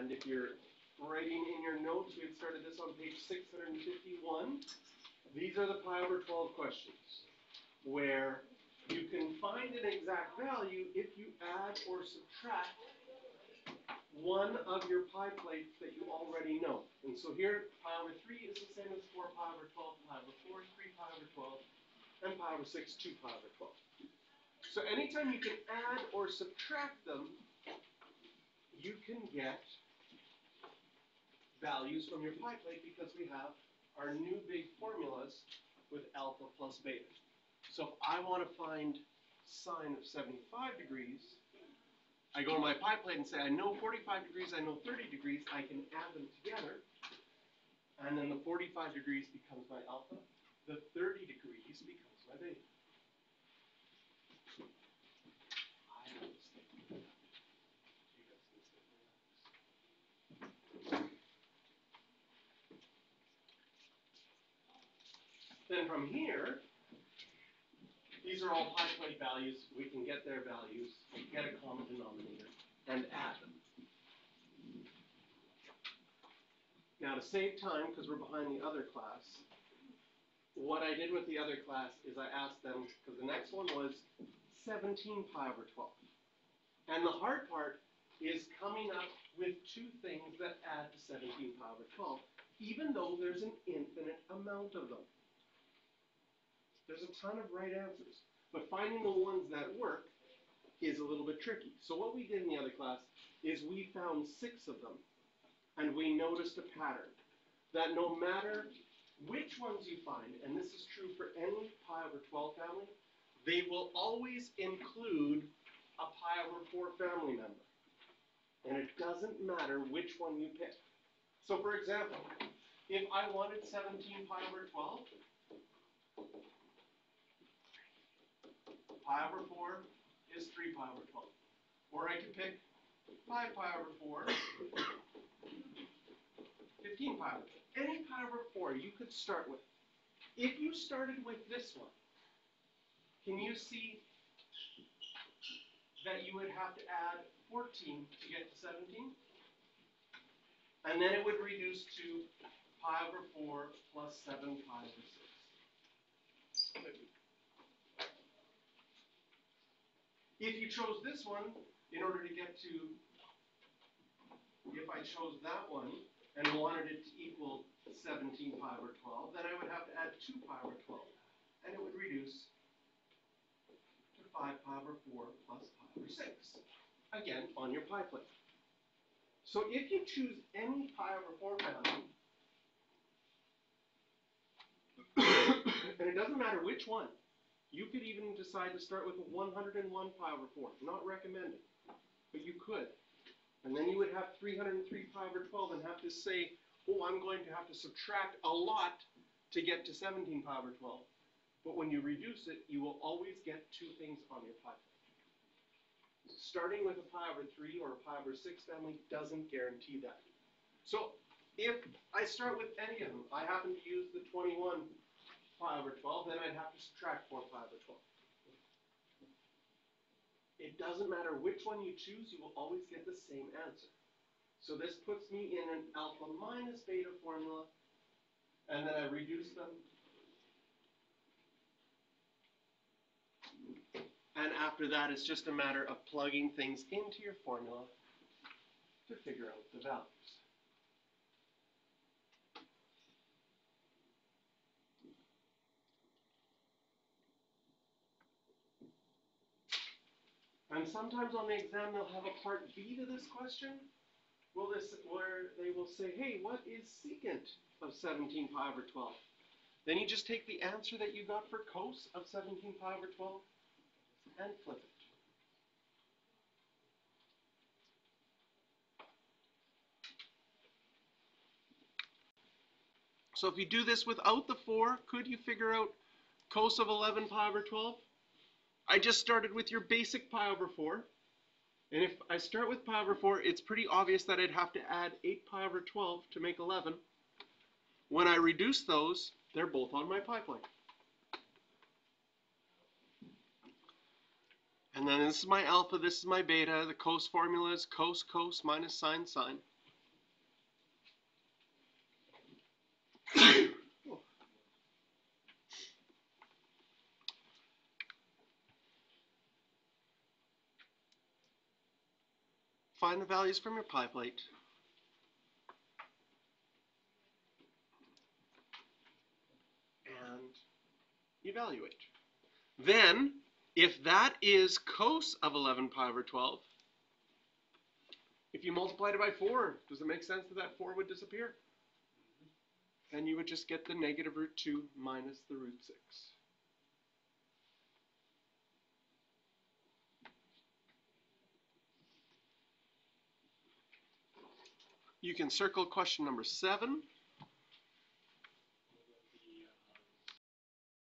And if you're writing in your notes, we had started this on page 651. These are the pi over 12 questions, where you can find an exact value if you add or subtract one of your pi plates that you already know. And so here, pi over 3 is the same as 4 pi over 12, pi over 4 is 3 pi over 12, and pi over 6, 2 pi over 12. So anytime you can add or subtract them, you can get values from your pi plate because we have our new big formulas with alpha plus beta. So if I want to find sine of 75 degrees, I go to my pi plate and say, I know 45 degrees, I know 30 degrees, I can add them together, and then the 45 degrees becomes my alpha, the 30 degrees becomes my beta. Then from here, these are all pi plate values. We can get their values, get a common denominator, and add them. Now to save time, because we're behind the other class, what I did with the other class is I asked them, because the next one was 17 pi over 12. And the hard part is coming up with two things that add to 17 pi over 12, even though there's an infinite amount of them. There's a ton of right answers, but finding the ones that work is a little bit tricky. So what we did in the other class is we found 6 of them, and we noticed a pattern that no matter which ones you find, and this is true for any pi over 12 family, they will always include a pi over 4 family member. And it doesn't matter which one you pick. So for example, if I wanted 17 pi over 12, pi over 4 is 3 pi over 12. Or I could pick 5 pi over 4, 15 pi over 12. Any pi over 4 you could start with. If you started with this one, can you see that you would have to add 14 to get to 17? And then it would reduce to pi over 4 plus 7 pi over 6. If you chose this one, in order to get to, if I chose that one and wanted it to equal 17 pi over 12, then I would have to add 2 pi over 12. And it would reduce to 5 pi over 4 plus pi over 6. Again, on your pi plate. So if you choose any pi over 4 family, and it doesn't matter which one, you could even decide to start with 101 pi over 4. Not recommended, but you could. And then you would have 303 pi over 12 and have to say, oh, I'm going to have to subtract a lot to get to 17 pi over 12. But when you reduce it, you will always get 2 things on your pi plate. Starting with a pi over 3 or a pi over 6 family doesn't guarantee that. So if I start with any of them, I happen to use the 21 pi over 12, then I'd have to subtract 4 pi over 12. It doesn't matter which one you choose, you will always get the same answer. So this puts me in an alpha minus beta formula, and then I reduce them. And after that, it's just a matter of plugging things into your formula to figure out the values. And sometimes on the exam, they'll have a part B to this question, where they will say, hey, what is secant of 17 pi over 12? Then you just take the answer that you got for cos of 17 pi over 12 and flip it. So if you do this without the 4, could you figure out cos of 11 pi over 12? I just started with your basic pi over 4. And if I start with pi over 4, it's pretty obvious that I'd have to add 8 pi over 12 to make 11. When I reduce those, they're both on my pi plate. And then this is my alpha, this is my beta. The cos formula is cos, cos minus sine, sine. Find the values from your pie plate. And evaluate. Then, if that is cos of 11 pi over 12, if you multiplied it by 4, does it make sense that that 4 would disappear? And you would just get the negative root 2 minus the root 6. You can circle question number 7.